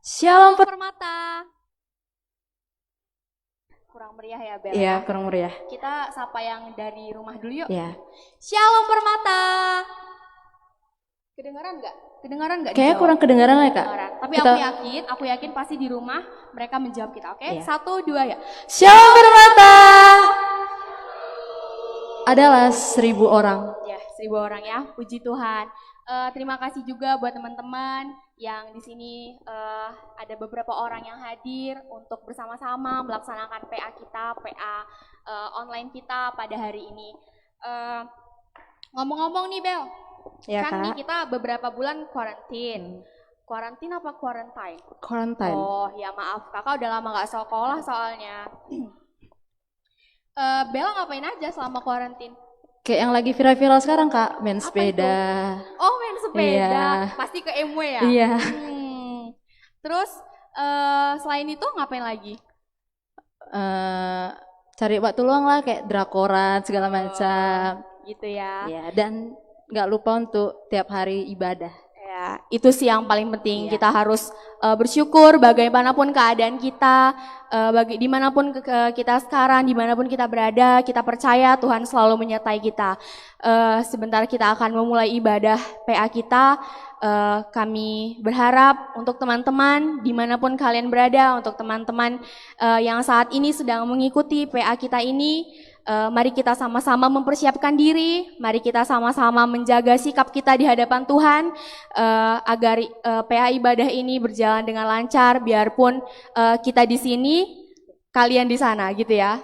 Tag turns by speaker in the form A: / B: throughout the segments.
A: Shalom
B: Permata. Kurang meriah ya Bel.
A: Iya, kurang meriah.
B: Kita sapa yang dari rumah dulu yuk.
A: Iya.
B: Shalom Permata. Kedengaran nggak? Kedengaran nggak?
A: Kayaknya kurang kedengaran ya Kak.
B: Kedengaran. Tapi
A: Kita...
B: aku yakin pasti di rumah mereka menjawab kita. Oke?
A: Iya.
B: 1, 2 ya.
A: Shalom Permata. Adalah 1000 orang.
B: Ya, 1000 orang ya. Puji Tuhan. Terima kasih juga buat teman-teman yang di sini ada beberapa orang yang hadir untuk bersama-sama melaksanakan PA kita, PA online kita pada hari ini. Ngomong-ngomong nih Bel,
A: Ya,
B: kan
A: Kak.
B: nih kita beberapa bulan quarantine. Quarantine apa quarantine?
A: Quarantine.
B: Oh ya maaf, kakak udah lama gak sekolah soalnya. Bella ngapain aja selama quarantine?
A: Kayak yang lagi viral-viral sekarang Kak, main
B: Apa
A: sepeda.
B: Oh main sepeda,
A: Iya.
B: pasti ke MW ya?
A: Iya.
B: Terus selain itu ngapain lagi?
A: Cari waktu luang lah kayak drakoran segala macam.
B: Gitu ya.
A: Ya, dan nggak lupa untuk tiap hari ibadah.
B: Ya, itu sih yang paling penting.
A: Iya.
B: Kita harus bersyukur bagaimanapun keadaan kita, dimanapun kita sekarang, dimanapun kita berada, kita percaya Tuhan selalu menyertai kita. Sebentar kita akan memulai ibadah PA kita. Kami berharap untuk teman-teman dimanapun kalian berada, untuk teman-teman yang saat ini sedang mengikuti PA kita ini, mari kita sama-sama mempersiapkan diri, mari kita sama-sama menjaga sikap kita di hadapan Tuhan agar PA ibadah ini berjalan dengan lancar, biarpun kita di sini, kalian di sana gitu ya.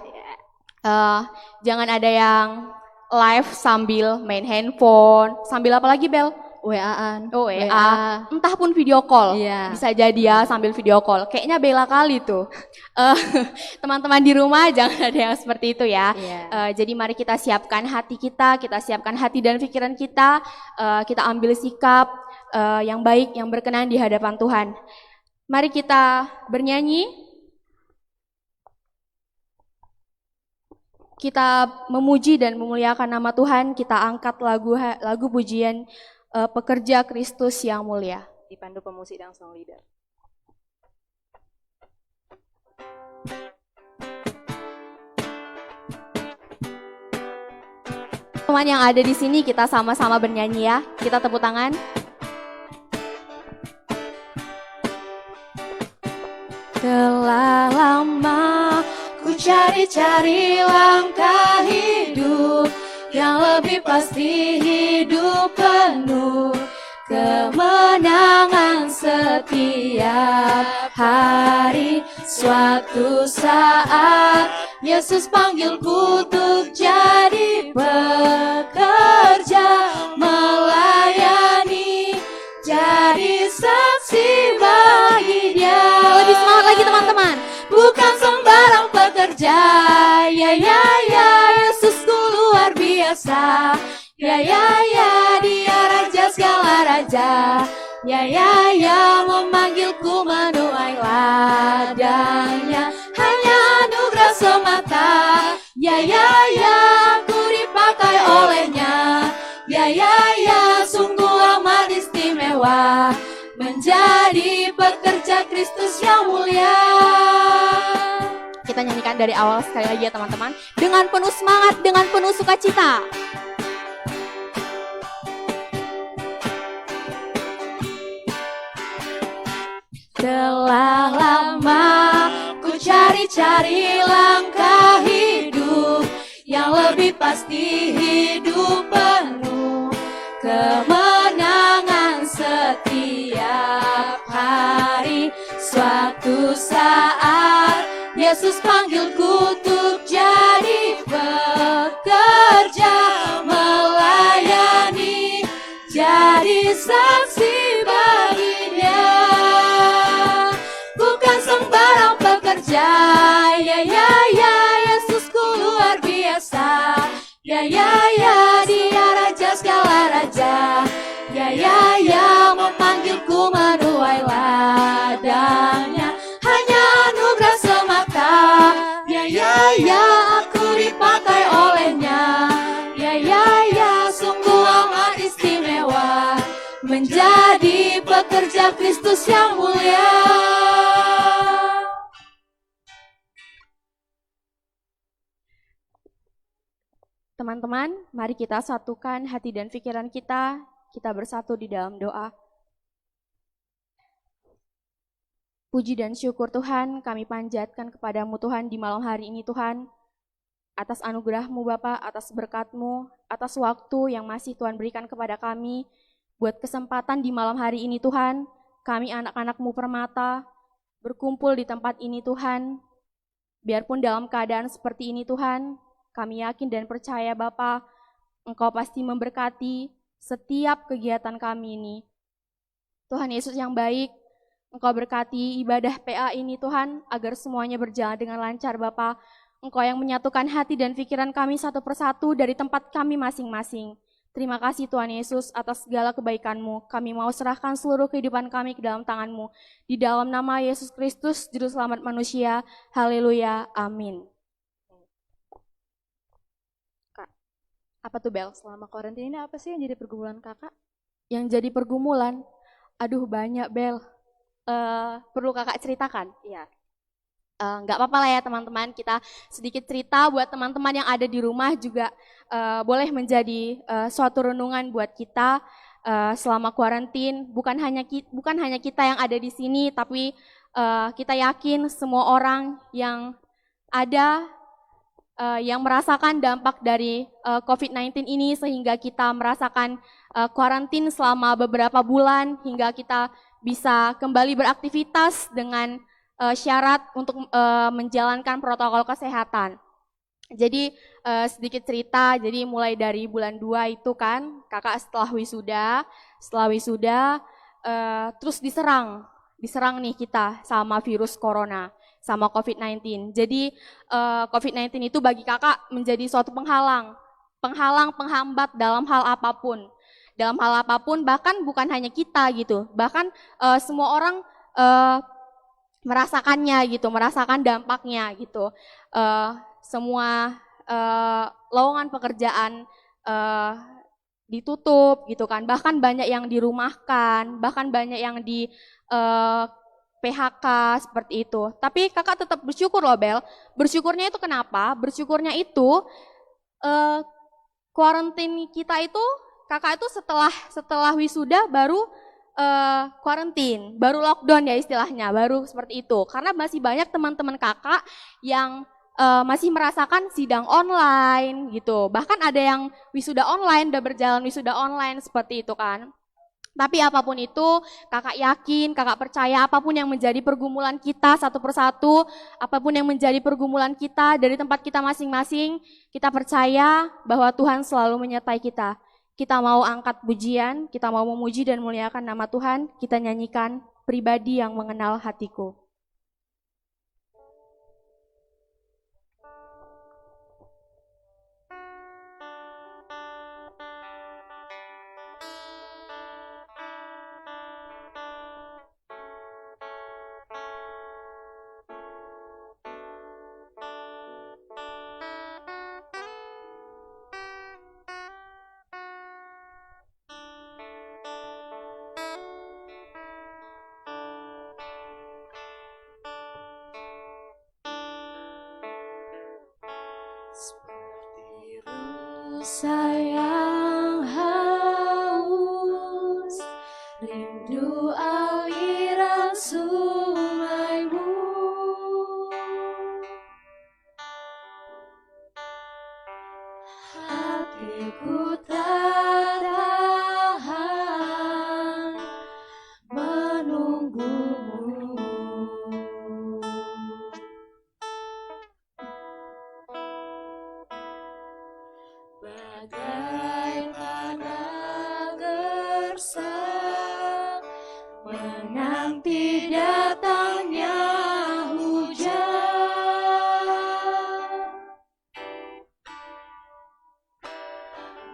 B: Jangan ada yang live sambil main handphone, sambil apa lagi Bel?
A: WA-an.
B: Oh WA, entah pun video call,
A: Iya.
B: bisa jadi ya sambil video call. Kayaknya Bella kali tuh. Teman-teman di rumah jangan ada yang seperti itu ya.
A: Iya.
B: Jadi mari kita siapkan hati kita siapkan hati dan pikiran kita ambil sikap yang baik, yang berkenan di hadapan Tuhan. Mari kita bernyanyi. Kita memuji dan memuliakan nama Tuhan, kita angkat lagu pujian Pekerja Kristus yang mulia.
A: Dipandu pemusik dan song leader.
B: Teman yang ada di sini kita sama-sama bernyanyi ya. Kita tepuk tangan. Telah lama ku cari-cari langkah hidup yang lebih pasti, hidup penuh kemenangan setiap hari. Suatu saat Yesus panggilku untuk jadi pekerja, melayani, jadi saksi bagi Dia. Lebih semangat lagi teman-teman. Bukan sembarang pekerja, ya ya ya, Yesusku luar biasa. Ya ya ya, Dia raja segala raja. Ya ya ya, memanggilku menuai ladangnya. Hanya anugerah semata. Ya ya ya, aku dipakai olehnya. Ya ya ya, sungguh amat istimewa menjadi pekerja Kristus yang mulia. Kita nyanyikan dari awal sekali lagi ya teman-teman, dengan penuh semangat, dengan penuh sukacita. Telah lama ku cari-cari langkah hidup yang lebih pasti, hidup penuh kemenangan setiap hari. Suatu saat Yesus panggilku untuk jadi pekerja, melayani, jadi saksi bagi Dia. Bukan sembarang pekerja, ya ya ya, Yesusku luar biasa. Ya ya ya, Dia raja segala raja. Ya ya ya, memanggilku menuai ladangnya. Hanya anugerah semata. Ya ya ya, aku dipakai olehnya. Ya ya ya, sungguh amat istimewa menjadi pekerja kerja Kristus yang mulia. Teman-teman, mari kita satukan hati dan pikiran kita bersatu di dalam doa. Puji dan syukur Tuhan, kami panjatkan kepadamu Tuhan di malam hari ini Tuhan, atas anugerah-Mu Bapa, atas berkat-Mu, atas waktu yang masih Tuhan berikan kepada kami, buat kesempatan di malam hari ini Tuhan, kami anak-anak-Mu permata, berkumpul di tempat ini Tuhan, biarpun dalam keadaan seperti ini Tuhan, kami yakin dan percaya Bapa, Engkau pasti memberkati setiap kegiatan kami ini. Tuhan Yesus yang baik, Engkau berkati ibadah PA ini Tuhan, agar semuanya berjalan dengan lancar Bapa. Engkau yang menyatukan hati dan pikiran kami satu persatu dari tempat kami masing-masing. Terima kasih Tuhan Yesus atas segala kebaikan-Mu. Kami mau serahkan seluruh kehidupan kami ke dalam tangan-Mu. Di dalam nama Yesus Kristus, Juru Selamat manusia. Haleluya. Amin.
A: Apa tuh Bel? Selama karantina ini apa sih yang jadi pergumulan kakak?
B: Yang jadi pergumulan? Aduh banyak Bel. Perlu kakak ceritakan?
A: Iya.
B: Nggak apa-apa lah ya teman-teman, kita sedikit cerita buat teman-teman yang ada di rumah juga boleh menjadi suatu renungan buat kita selama kuarantin. Bukan hanya kita yang ada di sini, tapi kita yakin semua orang yang ada yang merasakan dampak dari COVID-19 ini sehingga kita merasakan kuarantin selama beberapa bulan hingga kita bisa kembali beraktivitas dengan syarat untuk menjalankan protokol kesehatan. Jadi sedikit cerita, jadi mulai dari bulan 2 itu kan kakak setelah wisuda terus diserang nih kita sama virus corona, sama COVID-19. Jadi COVID-19 itu bagi kakak menjadi suatu penghambat dalam hal apapun. Dalam hal apapun, bahkan bukan hanya kita gitu, bahkan semua orang merasakannya gitu, merasakan dampaknya gitu. Semua lowongan pekerjaan ditutup gitu kan, bahkan banyak yang dirumahkan, bahkan banyak yang di PHK seperti itu. Tapi kakak tetap bersyukur loh Bel. Bersyukurnya itu kenapa? Bersyukurnya itu kuarantin kita itu, kakak itu setelah wisuda baru kuarantin, baru lockdown ya istilahnya, baru seperti itu. Karena masih banyak teman-teman kakak yang masih merasakan sidang online gitu. Bahkan ada yang wisuda online, udah berjalan wisuda online seperti itu kan. Tapi apapun itu, kakak yakin, kakak percaya apapun yang menjadi pergumulan kita satu persatu, apapun yang menjadi pergumulan kita dari tempat kita masing-masing, kita percaya bahwa Tuhan selalu menyertai kita. Kita mau angkat pujian, kita mau memuji dan muliakan nama Tuhan, kita nyanyikan pribadi yang mengenal hatiku.
C: Seperti rusa yang haus, rindu aliran sungaimu. Hatiku tak tahan menunggumu. Bagai tanah gersang menanti datangnya hujan,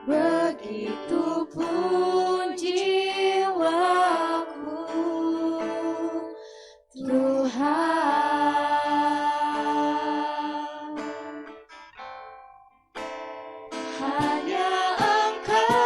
C: begitupun jiwaku Tuhan. Hanya Engkau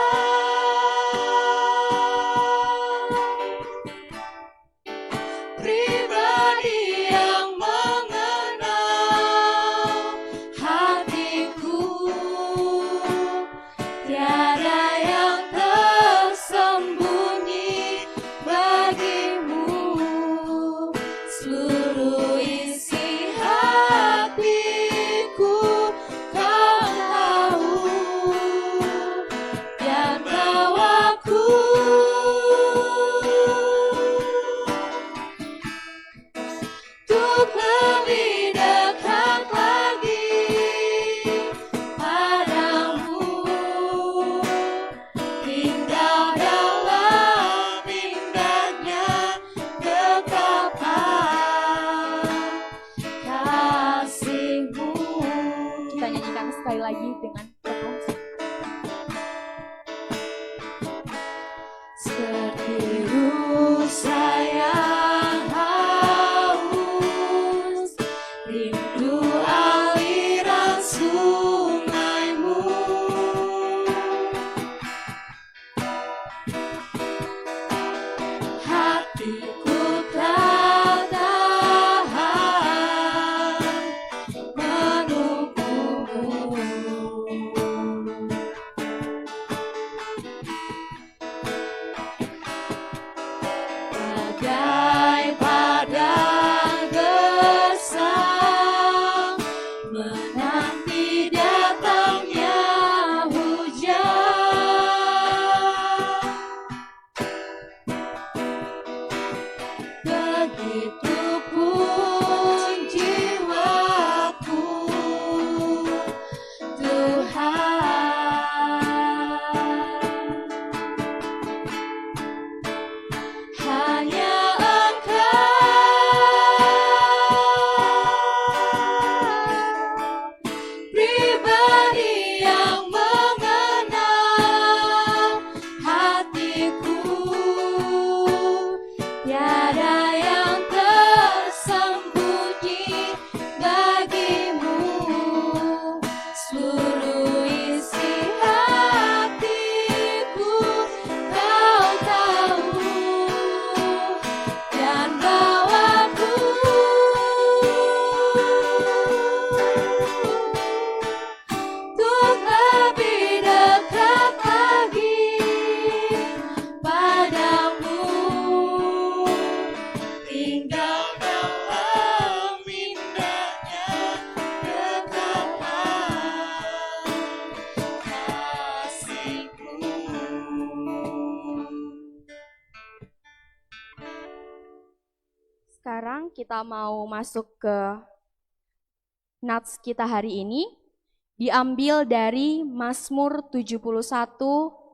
B: kita mau masuk ke nats kita hari ini, diambil dari Mazmur 71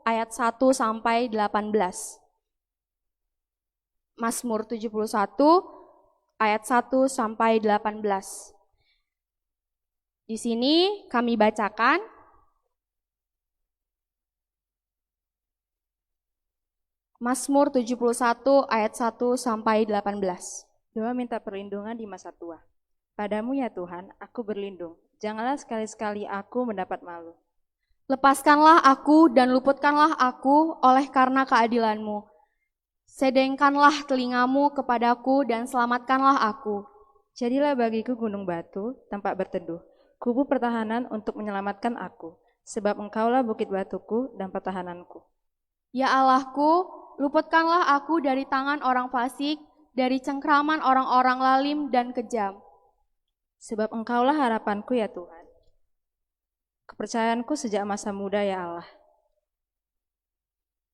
B: ayat 1 sampai 18. Mazmur 71 ayat 1 sampai 18. Di sini kami bacakan. Mazmur 71 ayat 1 sampai 18.
A: Doa minta perlindungan di masa tua. Padamu ya Tuhan, aku berlindung. Janganlah sekali-sekali aku mendapat malu.
B: Lepaskanlah aku dan luputkanlah aku oleh karena keadilan-Mu. Sedengkanlah telingamu kepadaku dan selamatkanlah aku.
A: Jadilah bagiku gunung batu, tempat berteduh, kubu pertahanan untuk menyelamatkan aku. Sebab Engkaulah bukit batuku dan pertahananku.
B: Ya Allahku, luputkanlah aku dari tangan orang fasik, dari cengkraman orang-orang lalim dan kejam.
A: Sebab Engkaulah harapanku ya Tuhan. Kepercayaanku sejak masa muda ya Allah.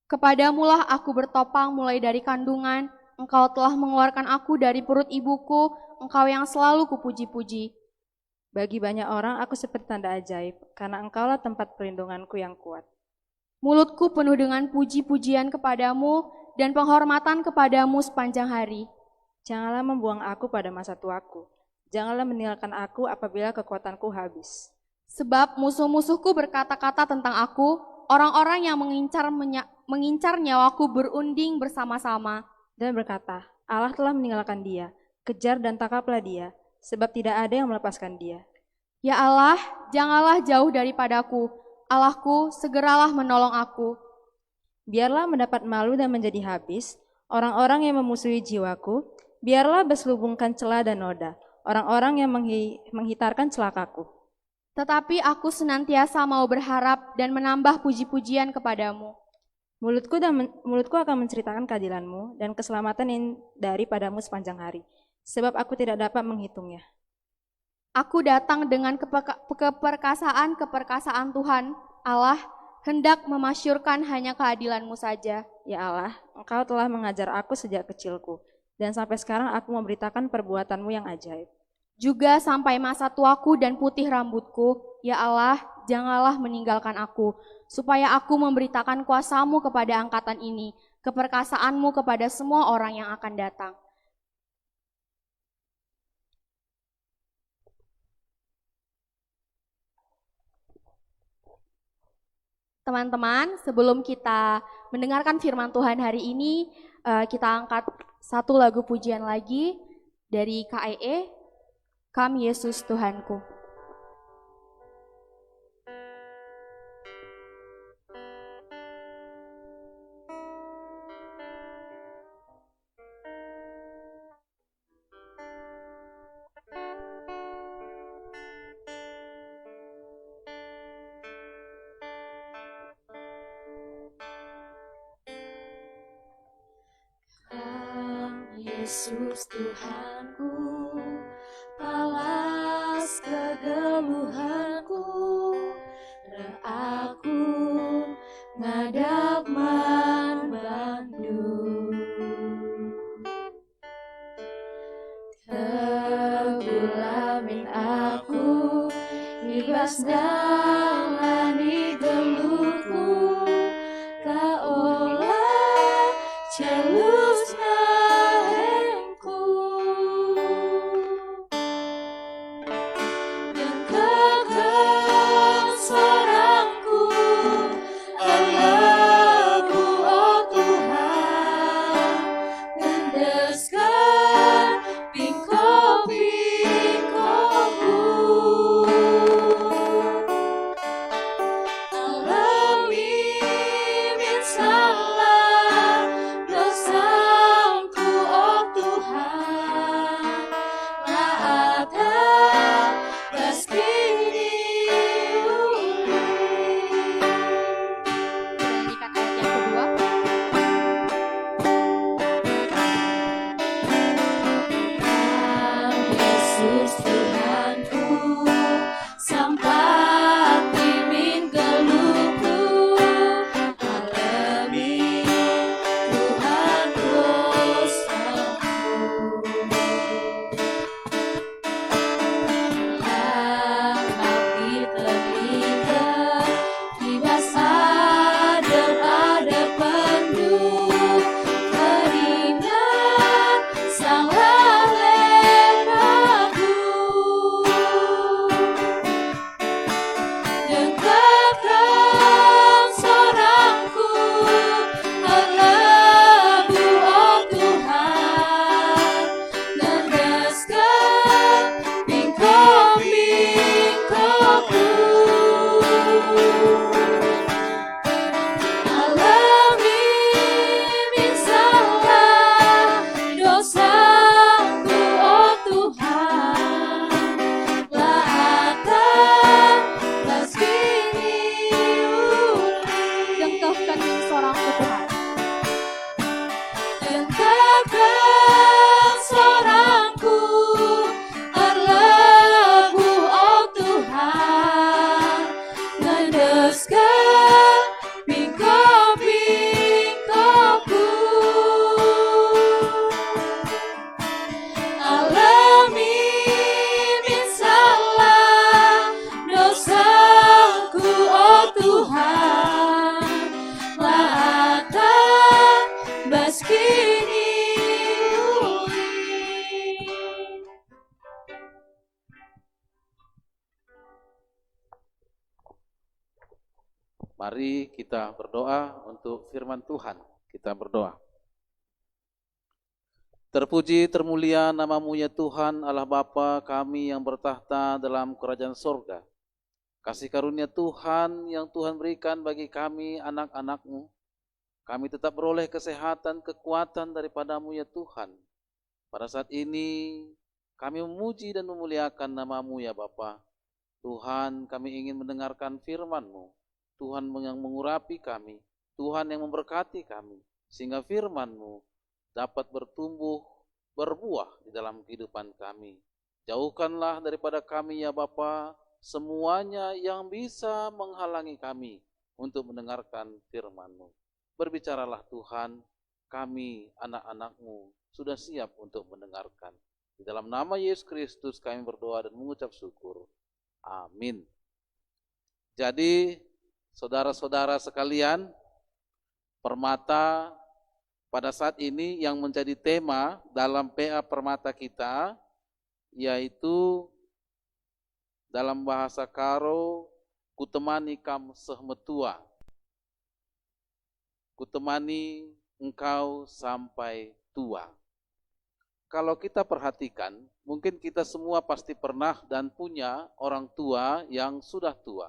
B: Kepadamulah aku bertopang mulai dari kandungan, Engkau telah mengeluarkan aku dari perut ibuku, Engkau yang selalu kupuji-puji.
A: Bagi banyak orang aku seperti tanda ajaib, karena Engkaulah tempat perlindunganku yang kuat.
B: Mulutku penuh dengan puji-pujian kepadamu dan penghormatan kepadamu sepanjang hari.
A: Janganlah membuang aku pada masa tuaku. Janganlah meninggalkan aku apabila kekuatanku habis.
B: Sebab musuh-musuhku berkata-kata tentang aku, orang-orang yang mengincar nyawaku berunding bersama-sama.
A: Dan berkata, Allah telah meninggalkan dia, kejar dan tangkaplah dia, sebab tidak ada yang melepaskan dia.
B: Ya Allah, janganlah jauh daripadaku, Allahku, segeralah menolong aku.
A: Biarlah mendapat malu dan menjadi habis, orang-orang yang memusuhi jiwaku, biarlah berselubungkan celah dan noda, orang-orang yang menghitarkan celakaku.
B: Tetapi aku senantiasa mau berharap dan menambah puji-pujian kepadamu.
A: Mulutku akan menceritakan keadilanmu dan keselamatan yang daripadamu sepanjang hari, sebab aku tidak dapat menghitungnya.
B: Aku datang dengan keperkasaan Tuhan, Allah, hendak memasyurkan hanya keadilanmu saja.
A: Ya Allah, Engkau telah mengajar aku sejak kecilku, dan sampai sekarang aku memberitakan perbuatanmu yang ajaib.
B: Juga sampai masa tuaku dan putih rambutku, ya Allah, janganlah meninggalkan aku, supaya aku memberitakan kuasa-Mu kepada angkatan ini, keperkasaan-Mu kepada semua orang yang akan datang. Teman-teman, sebelum kita mendengarkan firman Tuhan hari ini, kita angkat satu lagu pujian lagi dari KEE, Come Yesus Tuhanku.
C: Yesus Tuhanku, balas kegeluhanku, aku ngadap manbandu. Tegulamin aku, ibas dalani geluhku, kaolah celusna Tuhan, maafkan baskini uli.
D: Mari kita berdoa untuk firman Tuhan. Kita berdoa. Terpuji, termulia nama-Mu ya Tuhan, Allah Bapa kami yang bertahta dalam kerajaan sorga. Kasih karunia Tuhan yang Tuhan berikan bagi kami anak-anak-Mu. Kami tetap beroleh kesehatan, kekuatan daripada-Mu ya Tuhan. Pada saat ini kami memuji dan memuliakan nama-Mu ya Bapa. Tuhan, kami ingin mendengarkan firman-Mu. Tuhan yang mengurapi kami, Tuhan yang memberkati kami, sehingga firman-Mu dapat bertumbuh, berbuah di dalam kehidupan kami. Jauhkanlah daripada kami ya Bapa, semuanya yang bisa menghalangi kami untuk mendengarkan firman-Mu. Berbicaralah Tuhan, kami anak-anak-Mu sudah siap untuk mendengarkan. Di dalam nama Yesus Kristus kami berdoa dan mengucap syukur. Amin. Jadi, saudara-saudara sekalian, Permata pada saat ini yang menjadi tema dalam PA Permata kita, yaitu dalam bahasa Karo, kutemani kam sehmetua. Kutemani engkau sampai tua. Kalau kita perhatikan, mungkin kita semua pasti pernah dan punya orang tua yang sudah tua.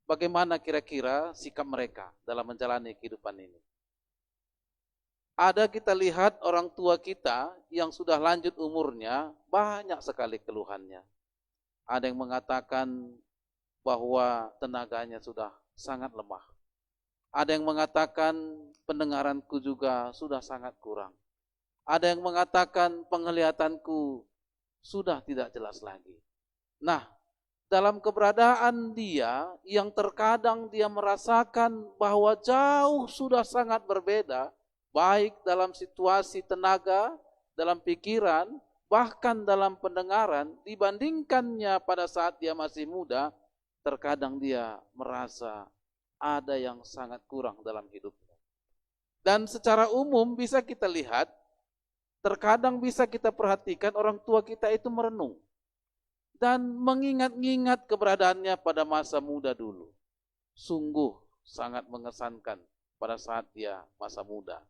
D: Bagaimana kira-kira sikap mereka dalam menjalani kehidupan ini? Ada kita lihat orang tua kita yang sudah lanjut umurnya, banyak sekali keluhannya. Ada yang mengatakan bahwa tenaganya sudah sangat lemah. Ada yang mengatakan pendengaranku juga sudah sangat kurang. Ada yang mengatakan penglihatanku sudah tidak jelas lagi. Nah, dalam keberadaan dia yang terkadang dia merasakan bahwa jauh sudah sangat berbeda, baik dalam situasi tenaga, dalam pikiran, bahkan dalam pendengaran, dibandingkannya pada saat dia masih muda, terkadang dia merasa ada yang sangat kurang dalam hidupnya. Dan secara umum bisa kita lihat, terkadang bisa kita perhatikan orang tua kita itu merenung dan mengingat-ingat keberadaannya pada masa muda dulu. Sungguh sangat mengesankan pada saat dia masa muda.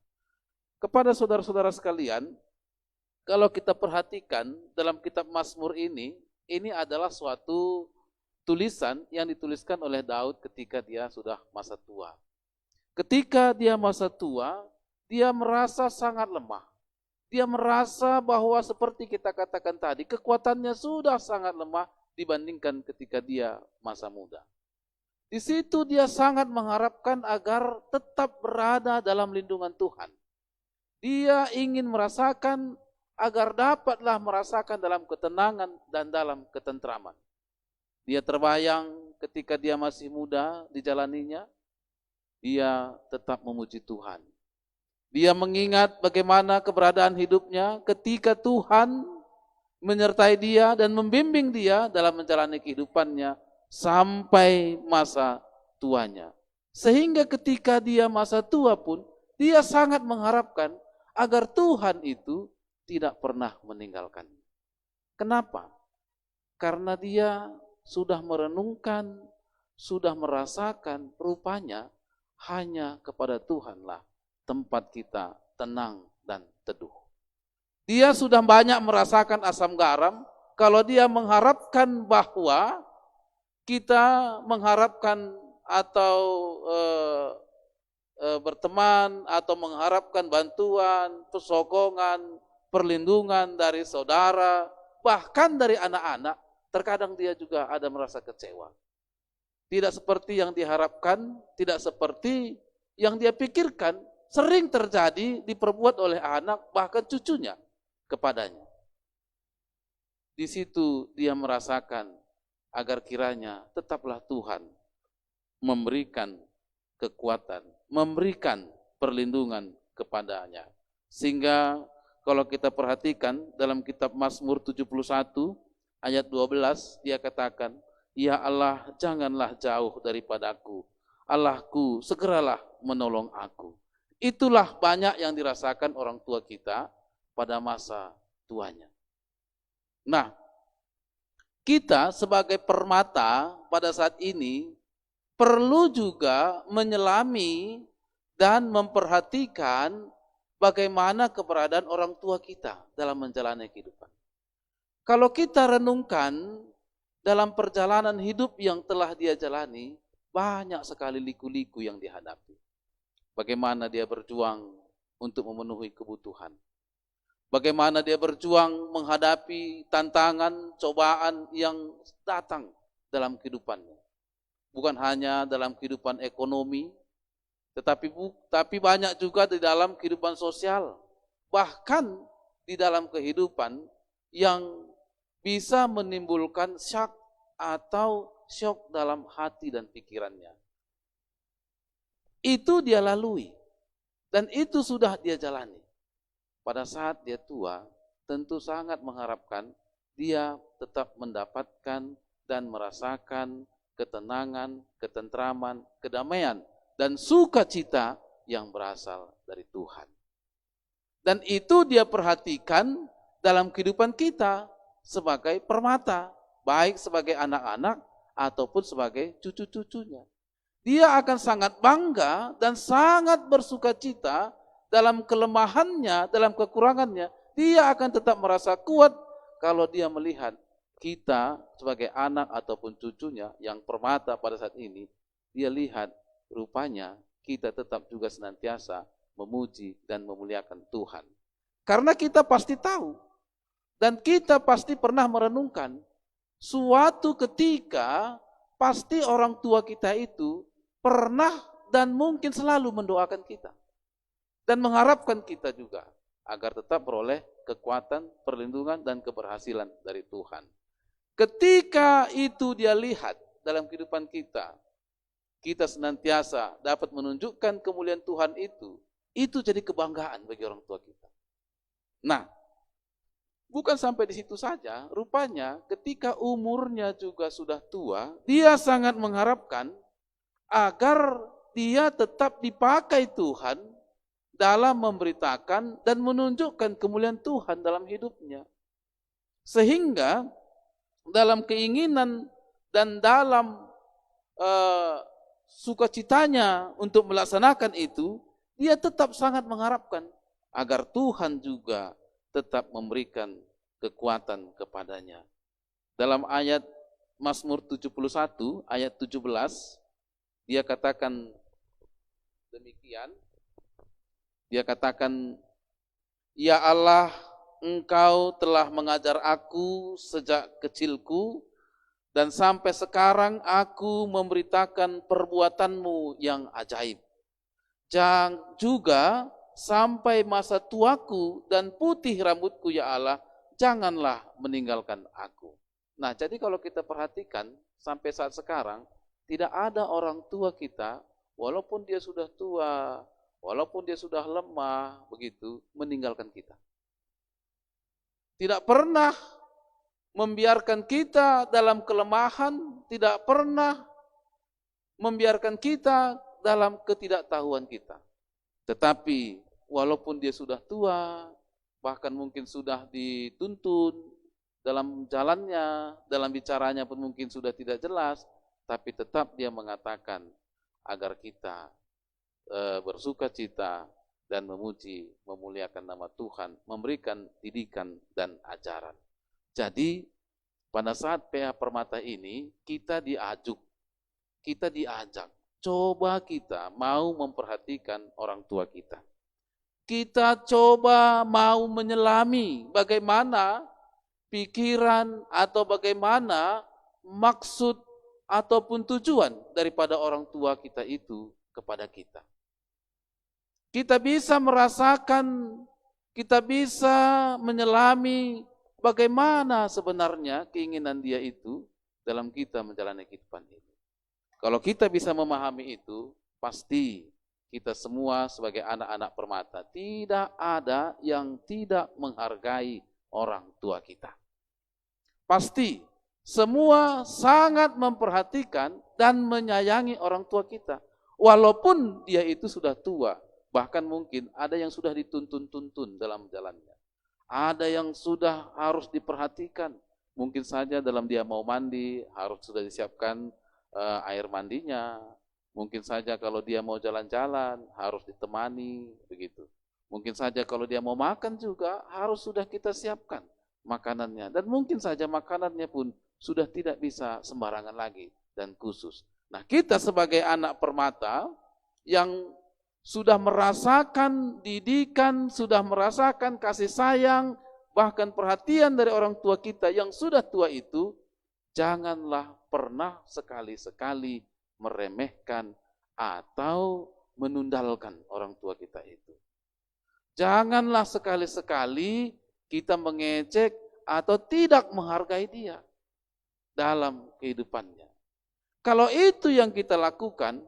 D: Kepada saudara-saudara sekalian, kalau kita perhatikan dalam kitab Mazmur ini adalah suatu tulisan yang dituliskan oleh Daud ketika dia sudah masa tua. Ketika dia masa tua, dia merasa sangat lemah. Dia merasa bahwa seperti kita katakan tadi, kekuatannya sudah sangat lemah dibandingkan ketika dia masa muda. Di situ dia sangat mengharapkan agar tetap berada dalam lindungan Tuhan. Dia ingin merasakan agar dapatlah merasakan dalam ketenangan dan dalam ketentraman. Dia terbayang ketika dia masih muda dijalaninya, dia tetap memuji Tuhan. Dia mengingat bagaimana keberadaan hidupnya ketika Tuhan menyertai dia dan membimbing dia dalam menjalani kehidupannya sampai masa tuanya. Sehingga ketika dia masa tua pun, dia sangat mengharapkan agar Tuhan itu tidak pernah meninggalkannya. Kenapa? Karena dia sudah merenungkan, sudah merasakan rupanya hanya kepada Tuhanlah tempat kita tenang dan teduh. Dia sudah banyak merasakan asam garam, kalau dia mengharapkan bahwa kita mengharapkan atau berteman atau mengharapkan bantuan, persokongan, perlindungan dari saudara, bahkan dari anak-anak, terkadang dia juga ada merasa kecewa. Tidak seperti yang diharapkan, tidak seperti yang dia pikirkan, sering terjadi diperbuat oleh anak bahkan cucunya kepadanya. Di situ dia merasakan agar kiranya tetaplah Tuhan memberikan kekuatan, memberikan perlindungan kepadanya. Sehingga kalau kita perhatikan dalam kitab Mazmur 71 ayat 12 dia katakan, "Ya Allah, janganlah jauh daripadaku. Allahku, segeralah menolong aku. Itulah banyak yang dirasakan orang tua kita pada masa tuanya. Nah, kita sebagai permata pada saat ini perlu juga menyelami dan memperhatikan bagaimana keberadaan orang tua kita dalam menjalani kehidupan. Kalau kita renungkan dalam perjalanan hidup yang telah dia jalani, banyak sekali liku-liku yang dihadapi. Bagaimana dia berjuang untuk memenuhi kebutuhan. Bagaimana dia berjuang menghadapi tantangan, cobaan yang datang dalam kehidupannya. Bukan hanya dalam kehidupan ekonomi, tapi banyak juga di dalam kehidupan sosial. Bahkan di dalam kehidupan yang bisa menimbulkan shock atau syok dalam hati dan pikirannya. Itu dia lalui dan itu sudah dia jalani. Pada saat dia tua, tentu sangat mengharapkan dia tetap mendapatkan dan merasakan ketenangan, ketentraman, kedamaian dan sukacita yang berasal dari Tuhan. Dan itu dia perhatikan dalam kehidupan kita sebagai permata, baik sebagai anak-anak ataupun sebagai cucu-cucunya. Dia akan sangat bangga dan sangat bersukacita dalam kelemahannya, dalam kekurangannya. Dia akan tetap merasa kuat kalau dia melihat kita sebagai anak ataupun cucunya yang permata pada saat ini. Dia lihat rupanya kita tetap juga senantiasa memuji dan memuliakan Tuhan. Karena kita pasti tahu dan kita pasti pernah merenungkan suatu ketika pasti orang tua kita itu pernah dan mungkin selalu mendoakan kita dan mengharapkan kita juga agar tetap beroleh kekuatan, perlindungan dan keberhasilan dari Tuhan. Ketika itu dia lihat dalam kehidupan kita, kita senantiasa dapat menunjukkan kemuliaan Tuhan itu jadi kebanggaan bagi orang tua kita. Nah, bukan sampai di situ saja, rupanya ketika umurnya juga sudah tua, dia sangat mengharapkan agar dia tetap dipakai Tuhan dalam memberitakan dan menunjukkan kemuliaan Tuhan dalam hidupnya. Sehingga dalam keinginan dan dalam sukacitanya untuk melaksanakan itu, dia tetap sangat mengharapkan agar Tuhan juga tetap memberikan kekuatan kepadanya. Dalam ayat Mazmur 71 ayat 17 dia katakan demikian. Dia katakan, "Ya Allah, Engkau telah mengajar aku sejak kecilku dan sampai sekarang aku memberitakan perbuatan-Mu yang ajaib. Juga sampai masa tuaku dan putih rambutku ya Allah, janganlah meninggalkan aku." Nah, jadi kalau kita perhatikan sampai saat sekarang, tidak ada orang tua kita, walaupun dia sudah tua, walaupun dia sudah lemah, begitu, meninggalkan kita. Tidak pernah membiarkan kita dalam kelemahan, tidak pernah membiarkan kita dalam ketidaktahuan kita. Tetapi walaupun dia sudah tua, bahkan mungkin sudah dituntun dalam jalannya, dalam bicaranya pun mungkin sudah tidak jelas, tapi tetap dia mengatakan agar kita bersukacita dan memuji, memuliakan nama Tuhan, memberikan didikan dan ajaran. Jadi pada saat PA Permata ini kita diajak, coba kita mau memperhatikan orang tua kita. Kita coba mau menyelami bagaimana pikiran atau bagaimana maksud ataupun tujuan daripada orang tua kita itu kepada kita. Kita bisa merasakan, kita bisa menyelami bagaimana sebenarnya keinginan dia itu dalam kita menjalani kehidupan ini. Kalau kita bisa memahami itu, pasti kita semua sebagai anak-anak permata tidak ada yang tidak menghargai orang tua kita. Pasti semua sangat memperhatikan dan menyayangi orang tua kita. Walaupun dia itu sudah tua, bahkan mungkin ada yang sudah dituntun-tuntun dalam jalannya. Ada yang sudah harus diperhatikan. Mungkin saja dalam dia mau mandi, harus sudah disiapkan air mandinya. Mungkin saja kalau dia mau jalan-jalan, harus ditemani, begitu. Mungkin saja kalau dia mau makan juga, harus sudah kita siapkan makanannya. Dan mungkin saja makanannya pun sudah tidak bisa sembarangan lagi dan khusus. Nah, kita sebagai anak permata yang sudah merasakan didikan, sudah merasakan kasih sayang, bahkan perhatian dari orang tua kita yang sudah tua itu, janganlah pernah sekali-sekali meremehkan atau menundalkan orang tua kita itu. Janganlah sekali-sekali kita mengejek atau tidak menghargai dia dalam kehidupannya. Kalau itu yang kita lakukan,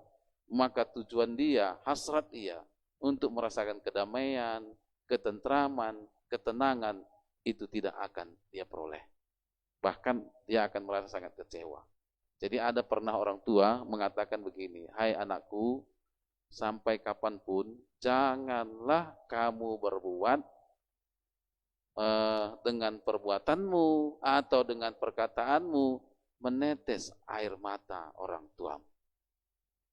D: maka tujuan dia, hasrat dia untuk merasakan kedamaian, ketentraman, ketenangan, itu tidak akan dia peroleh. Bahkan dia akan merasa sangat kecewa. Jadi ada pernah orang tua mengatakan begini, hai anakku, sampai kapanpun janganlah kamu berbuat dengan perbuatanmu atau dengan perkataanmu menetes air mata orang tuamu.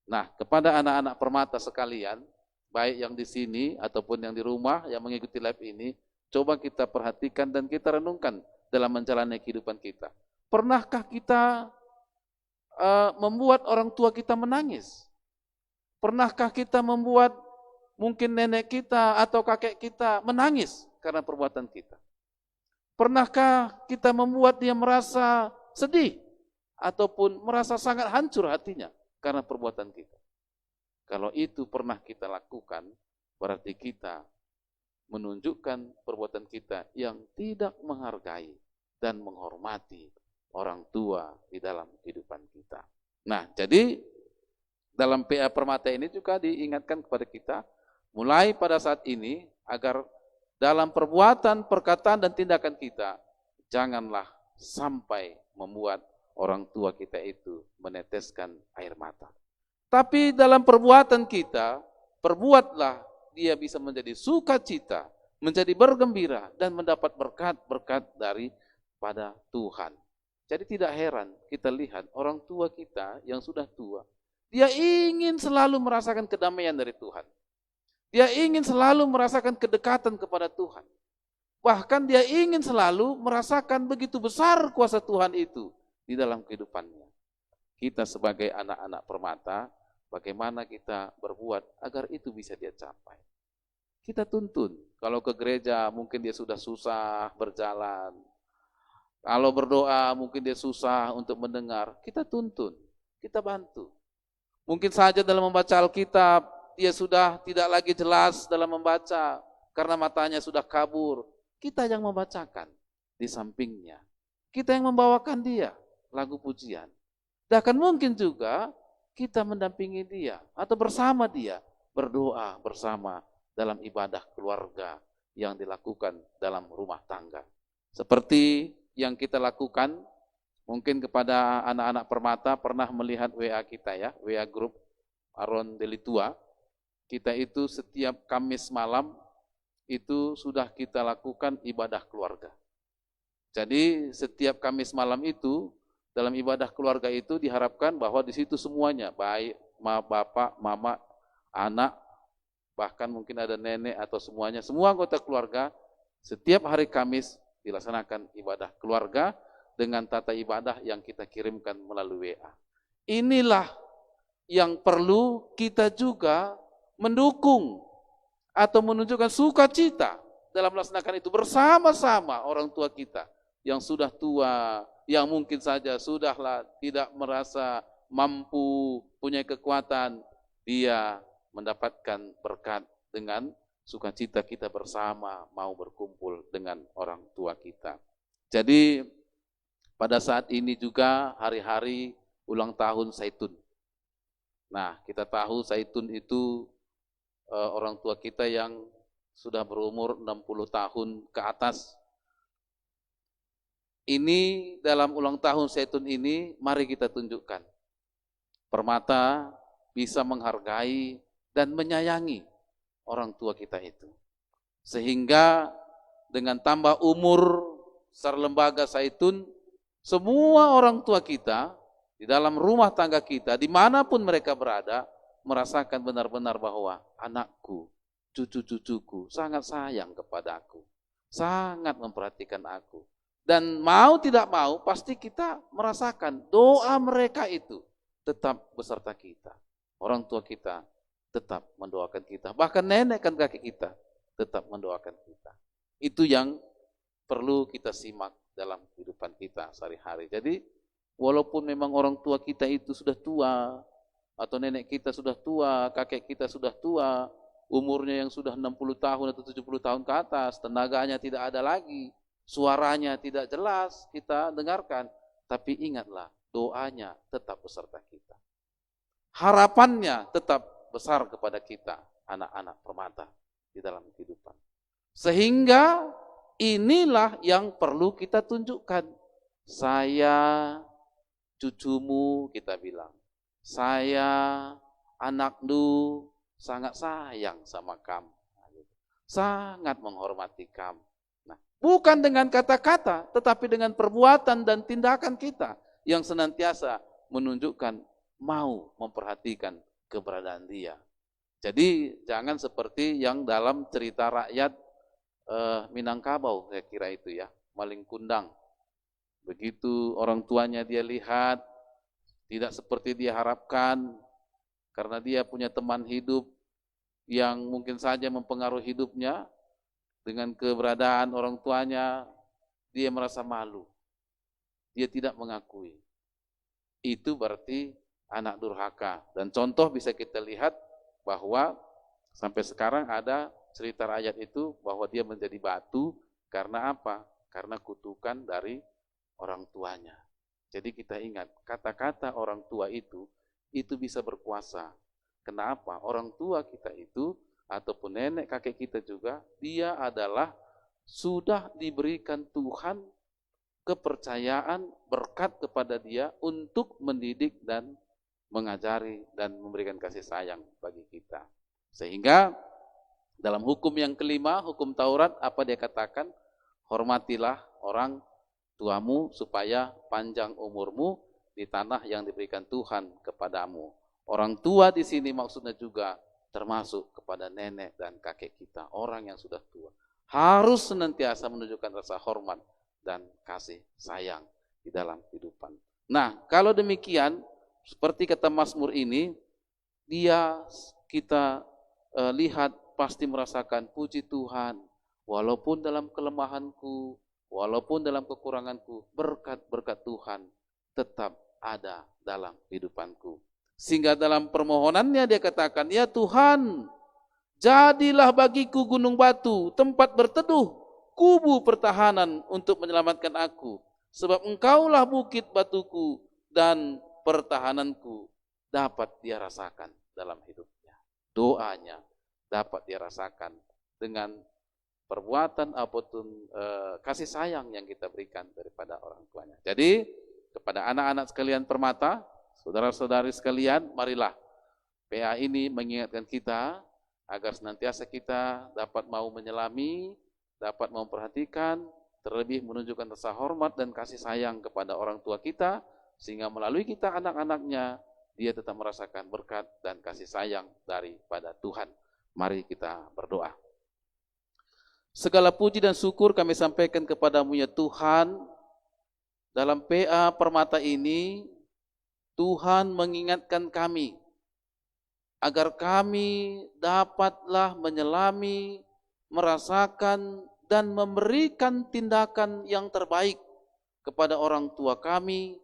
D: Nah, kepada anak-anak permata sekalian, baik yang di sini ataupun yang di rumah yang mengikuti live ini, coba kita perhatikan dan kita renungkan dalam menjalani kehidupan kita. Pernahkah kita membuat orang tua kita menangis? Pernahkah kita membuat mungkin nenek kita atau kakek kita menangis karena perbuatan kita? Pernahkah kita membuat dia merasa sedih ataupun merasa sangat hancur hatinya karena perbuatan kita? Kalau itu pernah kita lakukan, berarti kita menunjukkan perbuatan kita yang tidak menghargai dan menghormati orang tua di dalam kehidupan kita. Nah, jadi dalam PA Permata ini juga diingatkan kepada kita, mulai pada saat ini, agar dalam perbuatan, perkataan, dan tindakan kita, janganlah sampai membuat orang tua kita itu meneteskan air mata. Tapi dalam perbuatan kita, perbuatlah dia bisa menjadi sukacita, menjadi bergembira, dan mendapat berkat-berkat daripada Tuhan. Jadi tidak heran kita lihat orang tua kita yang sudah tua, dia ingin selalu merasakan kedamaian dari Tuhan. Dia ingin selalu merasakan kedekatan kepada Tuhan. Bahkan dia ingin selalu merasakan begitu besar kuasa Tuhan itu di dalam kehidupannya. Kita sebagai anak-anak permata, bagaimana kita berbuat agar itu bisa dia capai. Kita tuntun. Kalau ke gereja mungkin dia sudah susah berjalan. Kalau berdoa mungkin dia susah untuk mendengar. Kita tuntun, kita bantu. Mungkin saja dalam membaca Alkitab, dia sudah tidak lagi jelas dalam membaca karena matanya sudah kabur. Kita yang membacakan di sampingnya. Kita yang membawakan dia lagu pujian. Dan mungkin juga kita mendampingi dia atau bersama dia berdoa bersama dalam ibadah keluarga yang dilakukan dalam rumah tangga. Seperti yang kita lakukan mungkin kepada anak-anak permata pernah melihat WA kita ya, WA grup Aron Delitua. Kita itu setiap Kamis malam itu sudah kita lakukan ibadah keluarga. Jadi setiap Kamis malam itu dalam ibadah keluarga itu diharapkan bahwa di situ semuanya, baik bapak, mama, anak, bahkan mungkin ada nenek atau semuanya, semua anggota keluarga, setiap hari Kamis dilaksanakan ibadah keluarga dengan tata ibadah yang kita kirimkan melalui WA. Inilah yang perlu kita juga mendukung atau menunjukkan sukacita dalam melaksanakan itu bersama-sama orang tua kita yang sudah tua, yang mungkin saja sudahlah tidak merasa mampu, punya kekuatan, dia mendapatkan berkat dengan sukacita kita bersama mau berkumpul dengan orang tua kita. Jadi pada saat ini juga hari-hari ulang tahun Zaitun. Nah, kita tahu Zaitun itu orang tua kita yang sudah berumur 60 tahun ke atas. Ini dalam ulang tahun Zaitun ini mari kita tunjukkan permata bisa menghargai dan menyayangi orang tua kita itu. Sehingga dengan tambah umur secara lembaga Zaitun, semua orang tua kita di dalam rumah tangga kita, dimanapun mereka berada, merasakan benar-benar bahwa anakku, cucu-cucuku sangat sayang kepada aku, sangat memperhatikan aku. Dan mau tidak mau pasti kita merasakan doa mereka itu tetap beserta kita. Orang tua kita tetap mendoakan kita, bahkan nenek kan kakek kita tetap mendoakan kita. Itu yang perlu kita simak dalam kehidupan kita sehari-hari. Jadi walaupun memang orang tua kita itu sudah tua, atau nenek kita sudah tua, kakek kita sudah tua, umurnya yang sudah 60 tahun atau 70 tahun ke atas, tenaganya tidak ada lagi, suaranya tidak jelas kita dengarkan, tapi ingatlah doanya tetap beserta kita. Harapannya tetap besar kepada kita, anak-anak permata di dalam kehidupan. Sehingga inilah yang perlu kita tunjukkan. Saya cucumu, kita bilang. Saya anakmu sangat sayang sama kamu. Sangat menghormati kamu. Nah, bukan dengan kata-kata, tetapi dengan perbuatan dan tindakan kita yang senantiasa menunjukkan mau memperhatikan keberadaan dia. Jadi jangan seperti yang dalam cerita rakyat Minangkabau, saya kira itu ya, Maling Kundang. Begitu orang tuanya dia lihat tidak seperti dia harapkan, karena dia punya teman hidup yang mungkin saja mempengaruhi hidupnya, dengan keberadaan orang tuanya, dia merasa malu. Dia tidak mengakui. Itu berarti anak durhaka. Dan contoh bisa kita lihat bahwa sampai sekarang ada cerita rakyat itu bahwa dia menjadi batu karena apa? Karena kutukan dari orang tuanya. Jadi kita ingat, kata-kata orang tua itu bisa berkuasa. Kenapa? Orang tua kita itu, ataupun nenek kakek kita juga, dia adalah sudah diberikan Tuhan kepercayaan, berkat kepada dia untuk mendidik dan mengajari dan memberikan kasih sayang bagi kita. Sehingga dalam hukum yang kelima, hukum Taurat, apa dia katakan? Hormatilah orang tuamu supaya panjang umurmu di tanah yang diberikan Tuhan kepadamu. Orang tua di sini maksudnya juga termasuk kepada nenek dan kakek kita, orang yang sudah tua. Harus senantiasa menunjukkan rasa hormat dan kasih sayang di dalam kehidupan. Nah, kalau demikian, seperti kata Mazmur ini, dia kita lihat pasti merasakan puji Tuhan, walaupun dalam kelemahanku, walaupun dalam kekuranganku, berkat-berkat Tuhan tetap ada dalam kehidupanku. Sehingga dalam permohonannya dia katakan, ya Tuhan, jadilah bagiku gunung batu, tempat berteduh, kubu pertahanan untuk menyelamatkan aku. Sebab engkaulah bukit batuku dan pertahananku. Dapat dia rasakan dalam hidupnya. Doanya dapat dia rasakan dengan perbuatan apapun kasih sayang yang kita berikan daripada orang tuanya. Jadi kepada anak-anak sekalian permata, saudara-saudari sekalian, marilah PA ini mengingatkan kita agar senantiasa kita dapat mau menyelami, dapat memperhatikan, terlebih menunjukkan rasa hormat dan kasih sayang kepada orang tua kita, sehingga melalui kita anak-anaknya, dia tetap merasakan berkat dan kasih sayang daripada Tuhan. Mari kita berdoa. Segala puji dan syukur kami sampaikan kepadamu ya Tuhan. Dalam PA Permata ini, Tuhan mengingatkan kami agar kami dapatlah menyelami, merasakan dan memberikan tindakan yang terbaik kepada orang tua kami,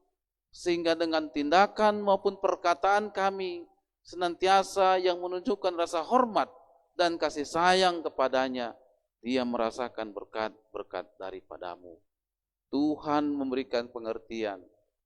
D: sehingga dengan tindakan maupun perkataan kami senantiasa yang menunjukkan rasa hormat dan kasih sayang kepadanya, dia merasakan berkat-berkat daripadamu. Tuhan memberikan pengertian,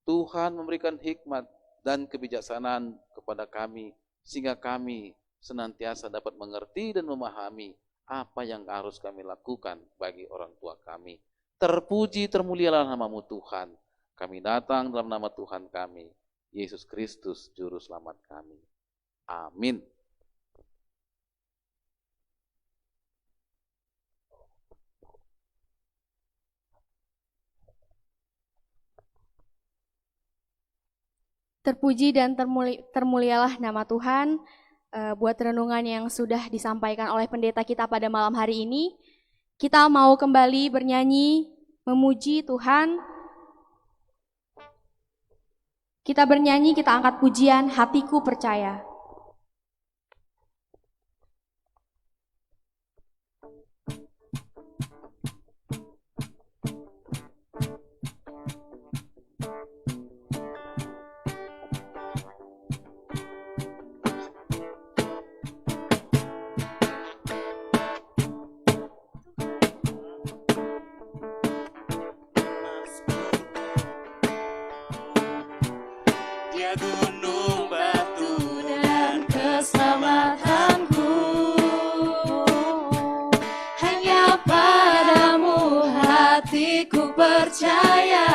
D: Tuhan memberikan hikmat dan kebijaksanaan kepada kami, sehingga kami senantiasa dapat mengerti dan memahami apa yang harus kami lakukan bagi orang tua kami. Terpuji, termulialah namamu Tuhan. Kami datang dalam nama Tuhan kami, Yesus Kristus, Juru Selamat kami. Amin.
B: Terpuji dan termulialah nama Tuhan. Buat renungan yang sudah disampaikan oleh pendeta kita pada malam hari ini, kita mau kembali bernyanyi, memuji Tuhan. Kita bernyanyi, kita angkat pujian, hatiku percaya.
C: Dia gunung batu dan keselamatanku, hanya padamu hatiku percaya.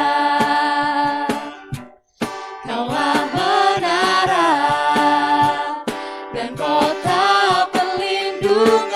C: Kaulah menara dan kota perlindungan.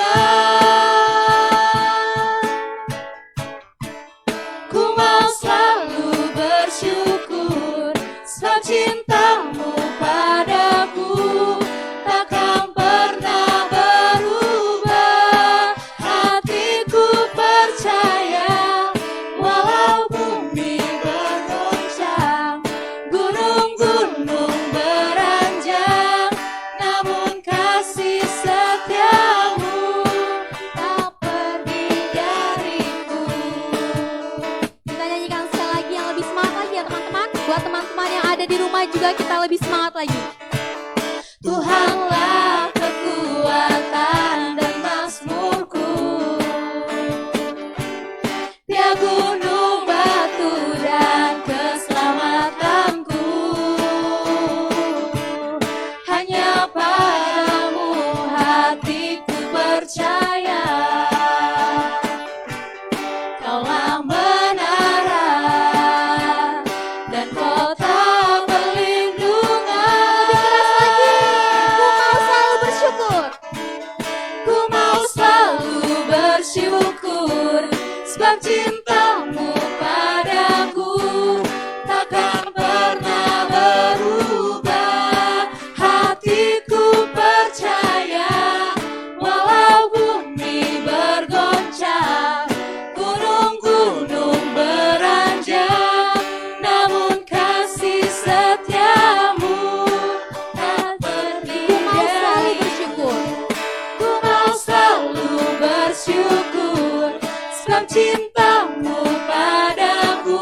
C: Ku mau selalu bersyukur sebab cintamu padaku takkan pernah berubah. Hatiku percaya walau bumi bergoncang, gunung-gunung beranjak, namun kasih setiamu tak pergi dariku.
B: Kita nyanyikan sekali lagi yang lebih semangat lagi ya teman-teman. Buat teman-teman yang ada di rumah juga kita lebih semangat lagi.
C: Tuhanlah kekuatan dan mazmurku, Dia gunung batu dan keselamatanku, hanya padamu hatiku percaya. Kaulah menara dan kota bersyukur sebab cintamu padaku takkan pernah berubah. Hatiku percaya walau bumi bergoncang, gunung-gunung beranjak, namun kasih setiamu tak pergi dariku. Ku mau selalu bersyukur sebab cintamu padaku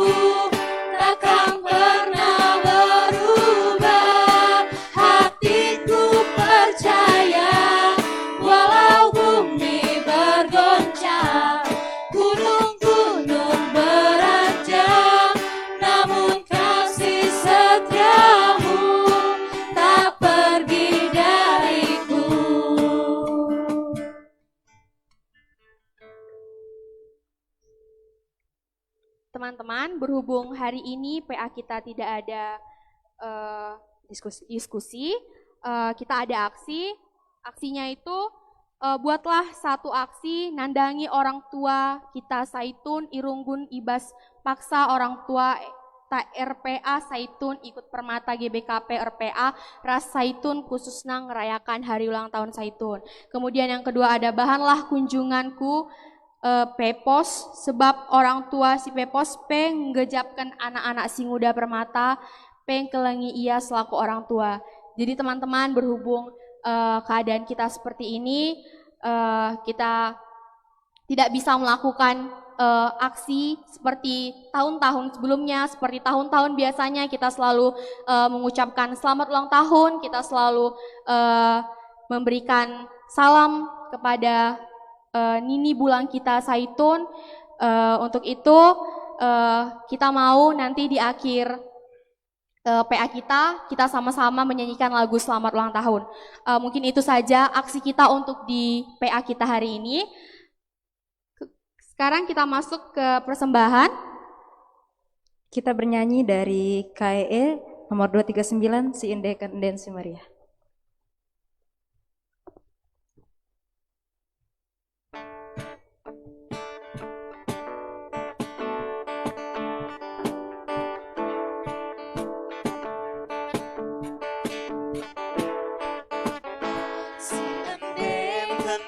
C: takkan pernah berubah. Hatiku percaya walau bumi bergoncang, gunung-gunung beranjak, namun kasih setiamu tak pergi dariku.
B: Teman-teman, berhubung hari ini PA kita tidak ada diskusi, kita ada aksi. Aksinya itu buatlah satu aksi nandangi orang tua kita Saitun Irunggun Ibas paksa orang tua ta RPA Saitun ikut permata GBKP RPA Ras Saitun khususnya ngerayakan hari ulang tahun Saitun. Kemudian yang kedua ada bahanlah kunjunganku Pepos sebab orang tua si Pepos penggejapkan anak-anak si nguda permata pengkelengi ia selaku orang tua. Jadi teman-teman berhubung keadaan kita seperti ini, kita tidak bisa melakukan aksi seperti tahun-tahun sebelumnya, seperti tahun-tahun biasanya kita selalu mengucapkan selamat ulang tahun, kita selalu memberikan salam kepada Nini Bulang kita Saitun. Untuk itu kita mau nanti di akhir PA kita sama-sama menyanyikan lagu selamat ulang tahun. Mungkin itu saja aksi kita untuk di PA kita hari ini. Sekarang kita masuk ke persembahan.
A: Kita bernyanyi dari KEE nomor 239 Si Inde Kenden Si Maria.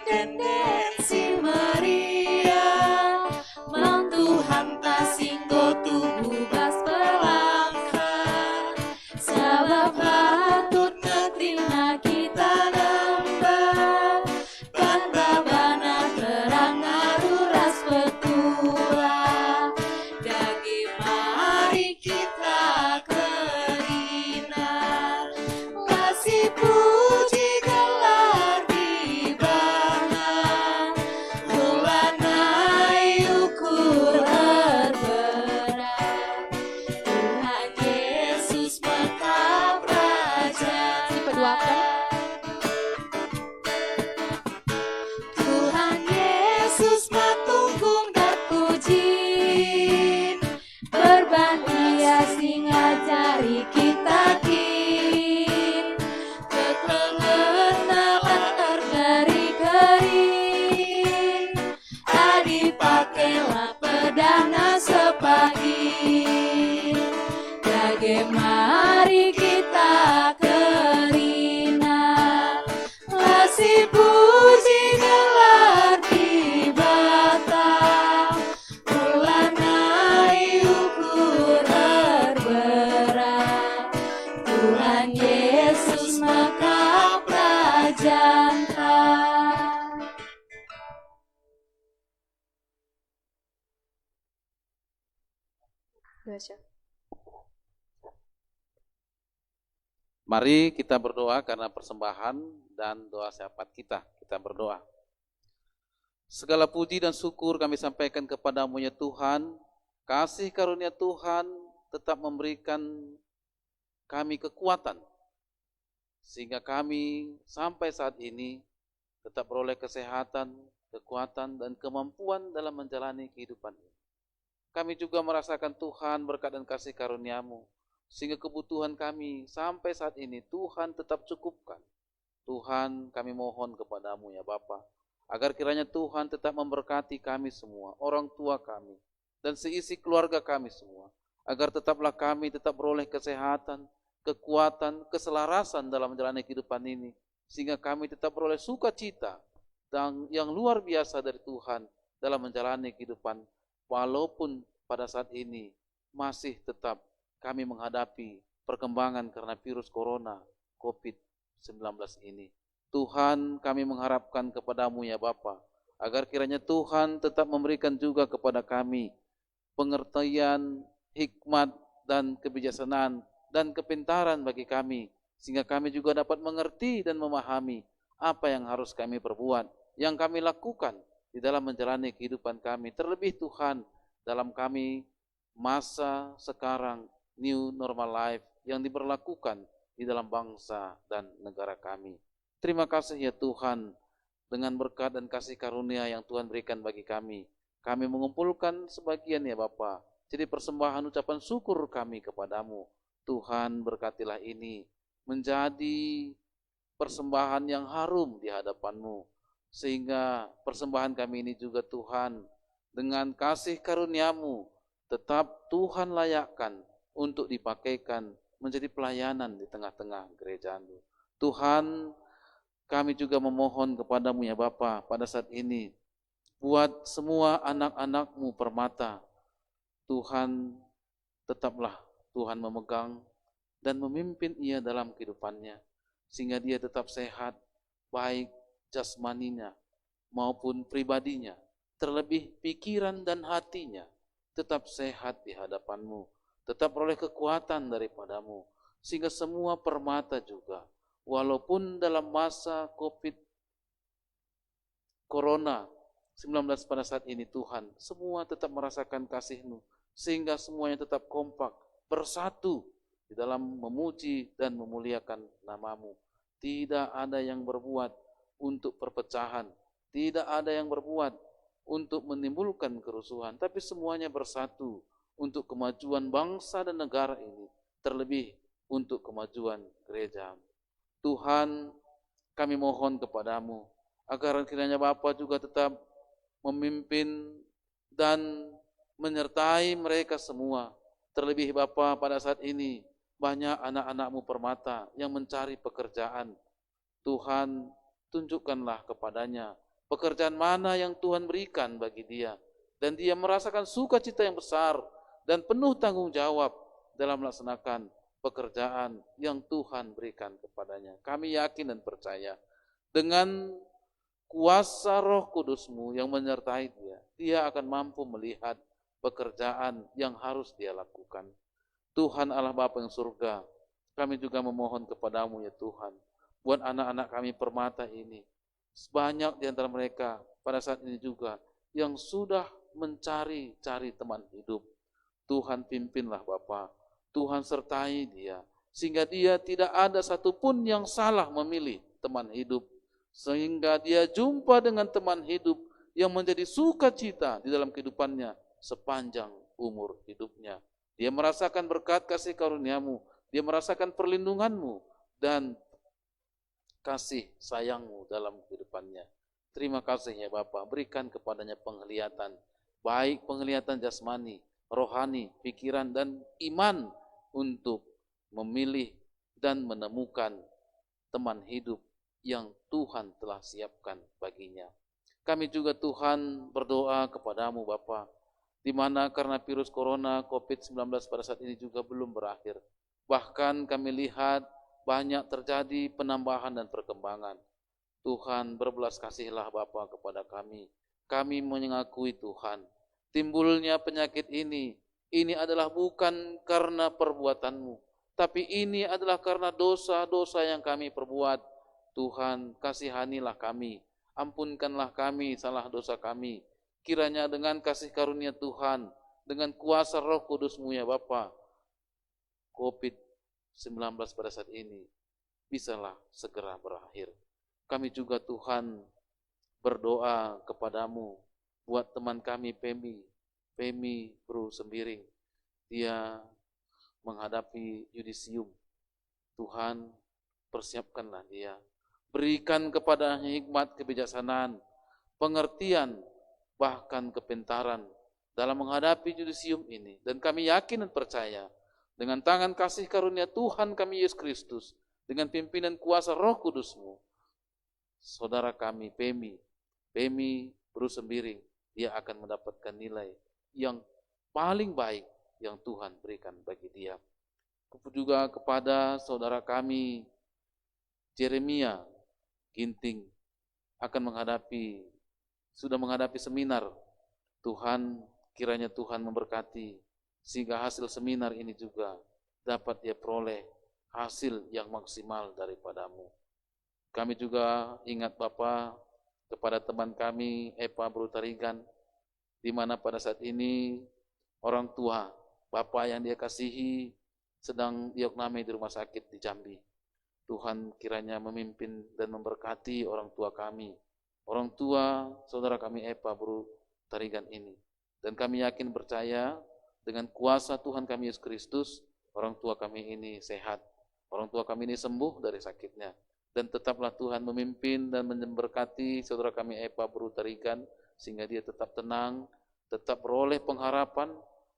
C: tendensi meriah, mang Tuhan tak singgo tubuh bas pelangkah, sebab hatut netrina kita nembah, kan babana terang ngaruras petulah, dagi mari kita kerina, kasih puji gelar di bawah, bulanai ukur berberat, Tuhan Yesus maka Raja.
B: Diperduakan.
C: Tuhan Yesus matunggung dan puji, berbahagia sing ngajari kita kin, kekelengalan terkeri-kering, tadi pakailah pedana sepagi, dage mari kita kerina, kasih puji gelar di bata, bulanai ukur berberat, Tuhan Yesus maka prajanta.
D: Mari kita berdoa karena persembahan dan doa syafaat kita. Kita berdoa. Segala puji dan syukur kami sampaikan kepadamu ya Tuhan. Kasih karunia Tuhan tetap memberikan kami kekuatan, sehingga kami sampai saat ini tetap beroleh kesehatan, kekuatan, dan kemampuan dalam menjalani kehidupan ini. Kami juga merasakan Tuhan berkat dan kasih karunia-Mu, sehingga kebutuhan kami sampai saat ini Tuhan tetap cukupkan. Tuhan, kami mohon kepadamu ya Bapa, agar kiranya Tuhan tetap memberkati kami semua, orang tua kami, dan seisi keluarga kami semua, agar tetaplah kami tetap beroleh kesehatan, kekuatan, keselarasan dalam menjalani kehidupan ini, sehingga kami tetap beroleh sukacita dan yang luar biasa dari Tuhan dalam menjalani kehidupan, walaupun pada saat ini masih tetap kami menghadapi perkembangan karena virus corona COVID-19 ini. Tuhan, kami mengharapkan kepadamu ya Bapa, agar kiranya Tuhan tetap memberikan juga kepada kami pengertian, hikmat, dan kebijaksanaan, dan kepintaran bagi kami, sehingga kami juga dapat mengerti dan memahami apa yang harus kami perbuat, yang kami lakukan di dalam menjalani kehidupan kami. Terlebih Tuhan, dalam kami masa sekarang, new normal life yang diberlakukan di dalam bangsa dan negara kami. Terima kasih ya Tuhan, dengan berkat dan kasih karunia yang Tuhan berikan bagi kami. Kami mengumpulkan sebagian ya Bapa, jadi persembahan ucapan syukur kami kepadamu. Tuhan, berkatilah ini menjadi persembahan yang harum di hadapan-Mu, sehingga persembahan kami ini juga Tuhan, dengan kasih karunia-Mu, tetap Tuhan layakkan untuk dipakaikan menjadi pelayanan di tengah-tengah gereja-Mu. Tuhan, kami juga memohon kepadamu ya Bapa, pada saat ini, buat semua anak-anak-Mu permata, Tuhan, tetaplah Tuhan memegang dan memimpin ia dalam kehidupannya, sehingga dia tetap sehat, baik jasmaninya maupun pribadinya, terlebih pikiran dan hatinya, tetap sehat di hadapan-Mu, tetap beroleh kekuatan daripada-Mu, sehingga semua permata juga, walaupun dalam masa COVID Corona 19 pada saat ini Tuhan, semua tetap merasakan kasih-Mu, sehingga semuanya tetap kompak, bersatu di dalam memuji dan memuliakan nama-Mu. Tidak ada yang berbuat untuk perpecahan, tidak ada yang berbuat untuk menimbulkan kerusuhan, tapi semuanya bersatu untuk kemajuan bangsa dan negara ini, terlebih untuk kemajuan gereja. Tuhan, kami mohon kepadamu, agar kiranya Bapa juga tetap memimpin dan menyertai mereka semua. Terlebih Bapa, pada saat ini banyak anak-anak-Mu permata yang mencari pekerjaan. Tuhan, tunjukkanlah kepadanya pekerjaan mana yang Tuhan berikan bagi dia, dan dia merasakan sukacita yang besar dan penuh tanggung jawab dalam melaksanakan pekerjaan yang Tuhan berikan kepadanya. Kami yakin dan percaya dengan kuasa Roh Kudus-Mu yang menyertai dia, dia akan mampu melihat pekerjaan yang harus dia lakukan. Tuhan Allah Bapa yang surga, kami juga memohon kepadamu ya Tuhan, buat anak-anak kami permata ini, banyak di antara mereka pada saat ini juga yang sudah mencari-cari teman hidup. Tuhan pimpinlah Bapa, Tuhan sertai dia, sehingga dia tidak ada satupun yang salah memilih teman hidup, sehingga dia jumpa dengan teman hidup yang menjadi sukacita di dalam kehidupannya sepanjang umur hidupnya. Dia merasakan berkat kasih karunia-Mu, dia merasakan perlindungan-Mu dan kasih sayang-Mu dalam kehidupannya. Terima kasih ya Bapa, berikan kepadanya penglihatan, baik penglihatan jasmani, rohani, pikiran dan iman untuk memilih dan menemukan teman hidup yang Tuhan telah siapkan baginya. Kami juga Tuhan berdoa kepadamu Bapa, di mana karena virus corona COVID-19 pada saat ini juga belum berakhir. Bahkan kami lihat banyak terjadi penambahan dan perkembangan. Tuhan berbelas kasihlah Bapa kepada kami. Kami mengakui Tuhan, timbulnya penyakit ini adalah bukan karena perbuatan-Mu, tapi ini adalah karena dosa-dosa yang kami perbuat. Tuhan, kasihanilah kami, ampunkanlah kami salah dosa kami. Kiranya dengan kasih karunia Tuhan, dengan kuasa Roh Kudus-Mu ya Bapa, COVID-19 pada saat ini bisalah segera berakhir. Kami juga Tuhan berdoa kepadamu buat teman kami Pemi Bro Sembiring. Dia menghadapi yudisium. Tuhan, persiapkanlah dia. Berikan kepadanya hikmat, kebijaksanaan, pengertian, bahkan kepintaran dalam menghadapi yudisium ini. Dan kami yakin dan percaya dengan tangan kasih karunia Tuhan kami Yesus Kristus, dengan pimpinan kuasa Roh Kudus-Mu, saudara kami Pemi Bro Sembiring, dia akan mendapatkan nilai yang paling baik yang Tuhan berikan bagi dia. Juga kepada saudara kami Jeremia Ginting sudah menghadapi seminar. Tuhan, kiranya Tuhan memberkati sehingga hasil seminar ini juga dapat dia peroleh hasil yang maksimal daripadamu. Kami juga ingat Bapa kepada teman kami Epa Bro Tarigan, di mana pada saat ini orang tua Bapak yang dia kasihi sedang diopname di rumah sakit di Jambi. Tuhan kiranya memimpin dan memberkati orang tua kami, orang tua saudara kami Epa Bro Tarigan ini. Dan kami yakin percaya dengan kuasa Tuhan kami Yesus Kristus, orang tua kami ini sehat, orang tua kami ini sembuh dari sakitnya. Dan tetaplah Tuhan memimpin dan memberkati saudara kami Epa Bro Tarigan, sehingga dia tetap tenang, tetap beroleh pengharapan,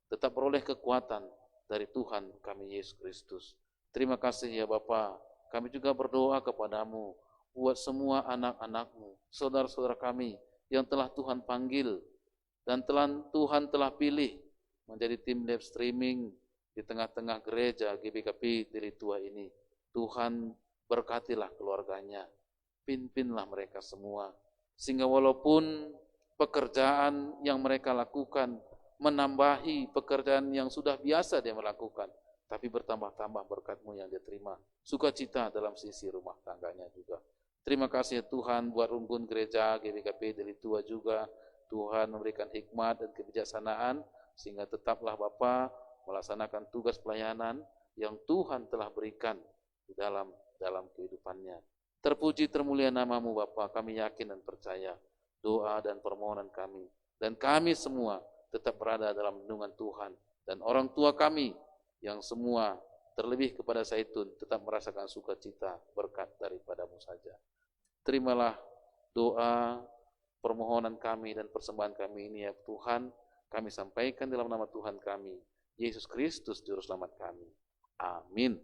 D: tetap beroleh kekuatan dari Tuhan kami Yesus Kristus. Terima kasih ya Bapa. Kami juga berdoa kepadamu buat semua anak-anak-Mu, saudara-saudara kami yang telah Tuhan panggil dan Tuhan telah pilih menjadi tim live streaming di tengah-tengah gereja GBKP Deli Tua ini. Tuhan berkatilah keluarganya, pimpinlah mereka semua, sehingga walaupun pekerjaan yang mereka lakukan menambahi pekerjaan yang sudah biasa dia melakukan, tapi bertambah-tambah berkat-Mu yang dia terima, sukacita dalam sisi rumah tangganya juga. Terima kasih Tuhan buat rumpun gereja GBKP Deli Tua juga. Tuhan memberikan hikmat dan kebijaksanaan, sehingga tetaplah Bapa melaksanakan tugas pelayanan yang Tuhan telah berikan di dalam kehidupannya. Terpuji termulia nama-Mu Bapa, kami yakin dan percaya doa dan permohonan kami, dan kami semua tetap berada dalam lindungan Tuhan, dan orang tua kami yang semua terlebih kepada Zaitun tetap merasakan sukacita berkat daripada-Mu saja. Terimalah doa, permohonan kami dan persembahan kami ini ya Tuhan, kami sampaikan dalam nama Tuhan kami, Yesus Kristus Juru Selamat kami. Amin.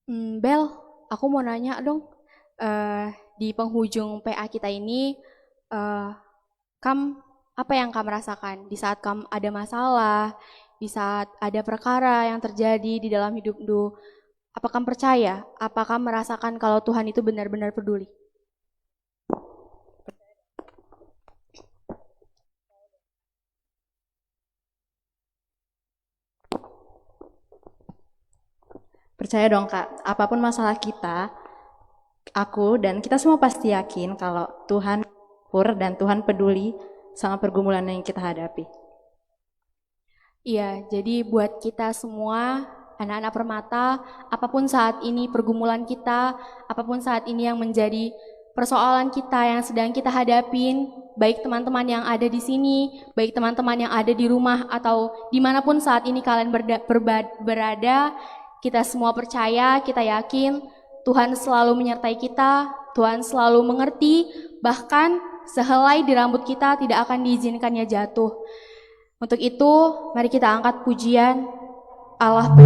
B: Bel, aku mau nanya dong, di penghujung PA kita ini, eh, apa yang kamu rasakan di saat kamu ada masalah, di saat ada perkara yang terjadi di dalam hidupmu? Apakah kamu percaya? Apakah kamu merasakan kalau Tuhan itu benar-benar peduli?
A: Percaya dong Kak, apapun masalah kita, aku dan kita semua pasti yakin kalau Tuhan pur dan Tuhan peduli sama pergumulan yang kita hadapi.
B: Iya, jadi buat kita semua, anak-anak Permata, apapun saat ini pergumulan kita, apapun saat ini yang menjadi persoalan kita yang sedang kita hadapin, baik teman-teman yang ada di sini, baik teman-teman yang ada di rumah, atau dimanapun saat ini kalian berada, kita semua percaya, kita yakin, Tuhan selalu menyertai kita, Tuhan selalu mengerti, bahkan sehelai di rambut kita tidak akan diizinkannya jatuh. Untuk itu, mari kita angkat pujian Allah.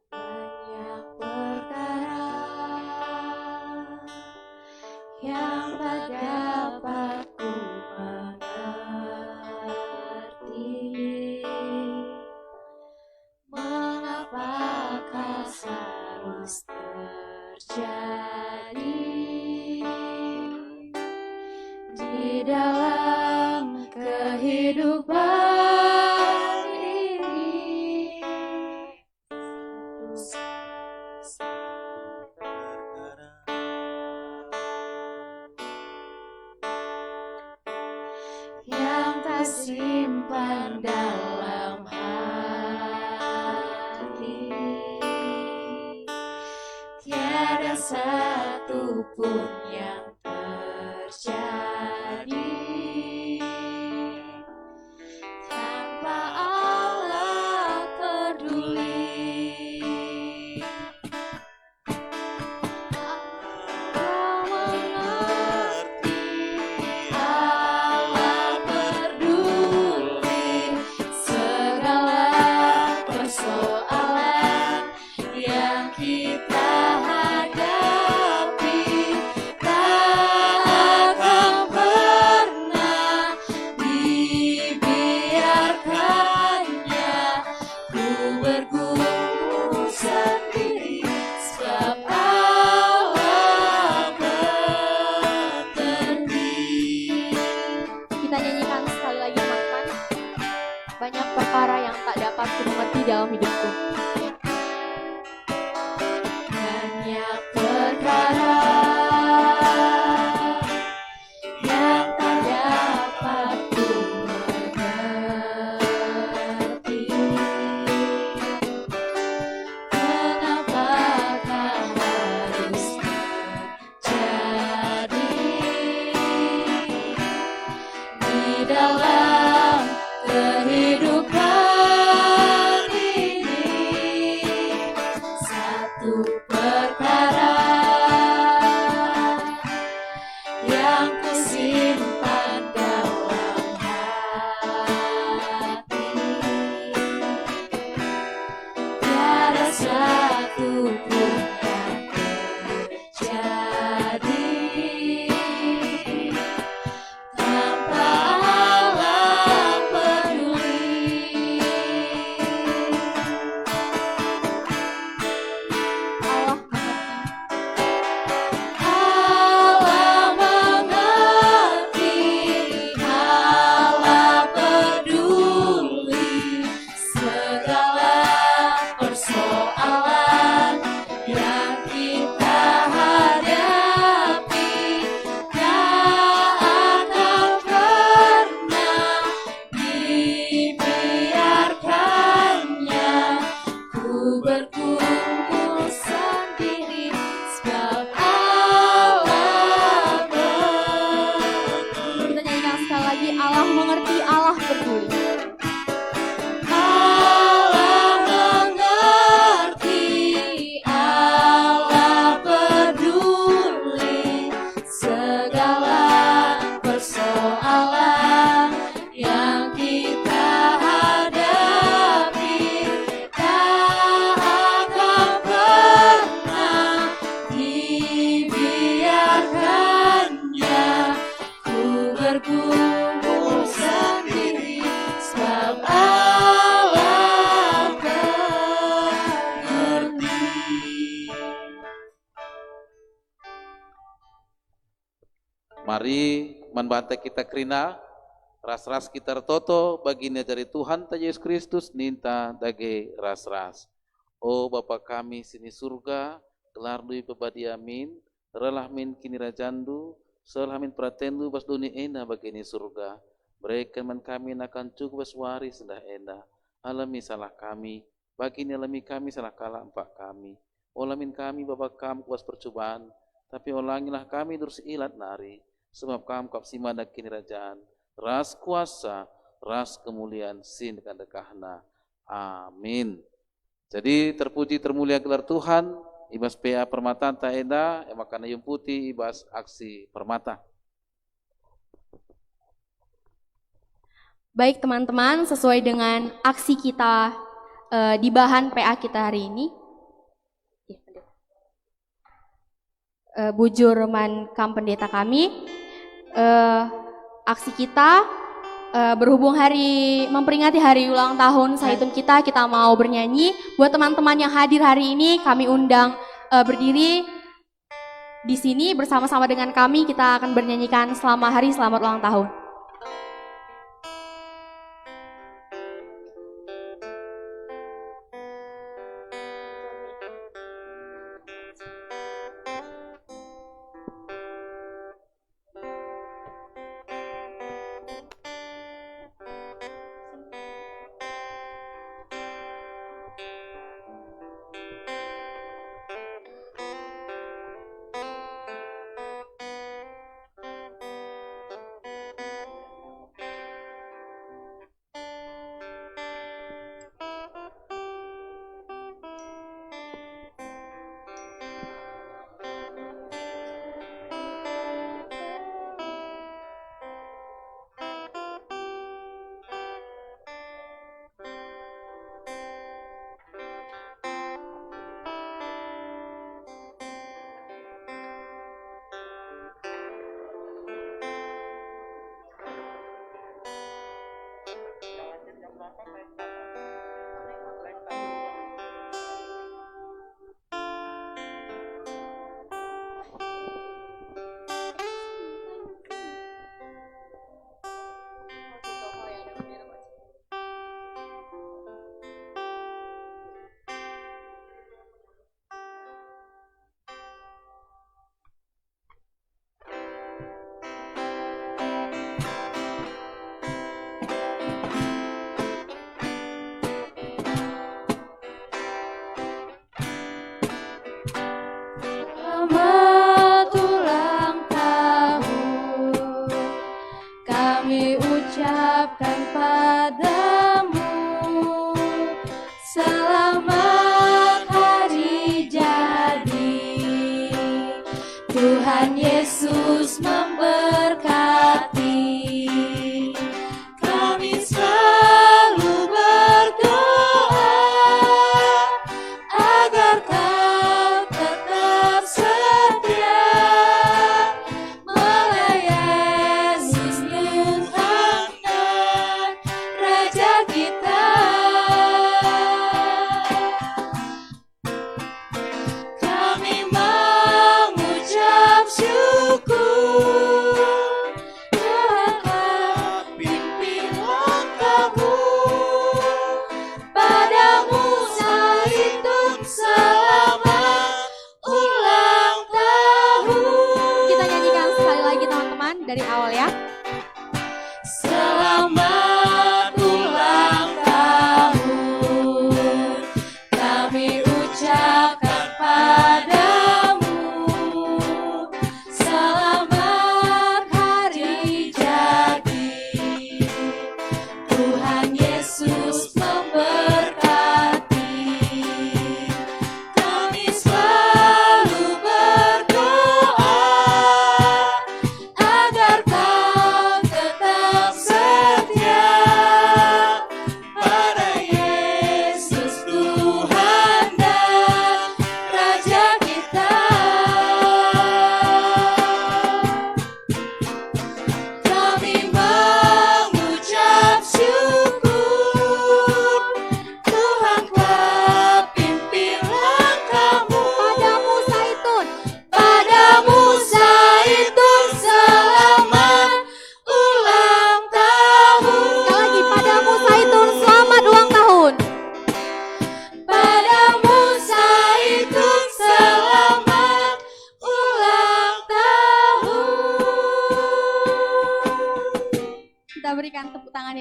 C: Banyak perkara yang tak dapat ku mengerti. Mengapakah harus terjadi di dalam kehidupan ini? Yang tersimpan dalam hati, tiada satu pun yang terjadi tanpa Allah peduli. Kau mengerti, Allah peduli segala persoalan yang kita hadapi. Tak akan pernah dibiarkannya ku bergumul sendiri, sebab Allah mengerti.
B: Kita nyanyikan sekali lagi teman-teman. Banyak perkara yang tak dapat ku mengerti dalam hidupku.
C: Banyak perkara yang tak dapat ku mengerti. Kenapakah harus terjadi di dalam kehidupan ini? Satu perkara yang ku simpan dalam hati, tiada satu pun yang terjadi tanpa Allah peduli.
B: Allah
D: Mari manbate kita krina, ras-ras kita toto baginya dari Tuhan ta Yesus Kristus ninta dage ras-ras. Oh Bapa kami sini surga, gelar lui pebadi amin, relah min kini rajandu, selah min pratendu bas dunia ena bagini surga. Berikan man kami akan cukup baswari sendah ena, alami salah kami, bagini alami kami salah kalah empat kami. Olamin kami Bapa kami kuas percobaan, tapi ulangilah kami durus ilat nari, sebab kami kap simana kini rajaan, ras kuasa, ras kemuliaan sin dekan dekahna. Amin. Jadi terpuji termulia gelar Tuhan, ibas PA Permata ta enda, emakan ayum putih ibas aksi permata.
B: Baik teman-teman, sesuai dengan aksi kita di bahan PA kita hari ini. Bujur man kam pendeta kami, aksi kita berhubung hari memperingati hari ulang tahun Saitun kita mau bernyanyi. Buat teman-teman yang hadir hari ini, kami undang berdiri di sini bersama-sama dengan kami. Kita akan bernyanyikan selamat ulang tahun.
C: Selamat ulang tahun kami ucapkan padamu. Selamat hari jadi, Tuhan Yesus memberkati. Kami selalu berdoa agar kau tetap setia melayani Tuhan dan Raja kita. Kami mengucap syukur, Tuhan telah pimpin langkahmu. Padamu Saitun selamat ulang tahun.
B: Kita nyanyikan sekali lagi teman-teman dari awal ya.
C: Selamat ulang tahun kami ucapkan padamu. Selamat hari jadi, Tuhan Yesus memberkati. Kami selalu berdoa agar kau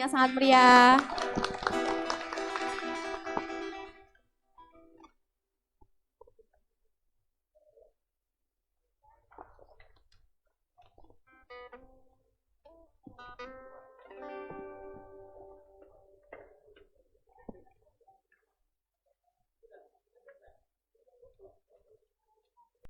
B: yang sangat meriah.